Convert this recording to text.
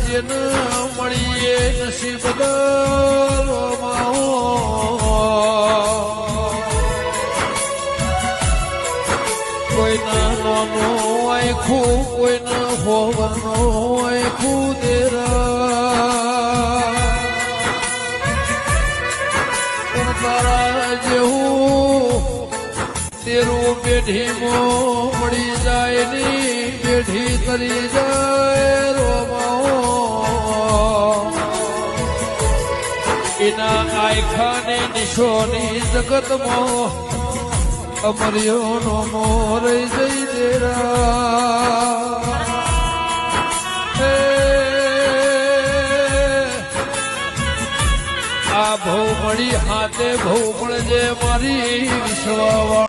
જેન મળીએ નસીબ દરમાવો કોઈના નાનો આખું કોઈના હોવાનો આખું દેરા પણ તારા જેવું તેરું પેઢીમાં મળી જાય ની પેઢી કરી જાય રોમાઓ એના આયખાને નિશોની જગતમાં અમર્યો નો મોર જઈ દેરા આ ભવ મળી હાથે ભવ મળજે મારી વિશ્વા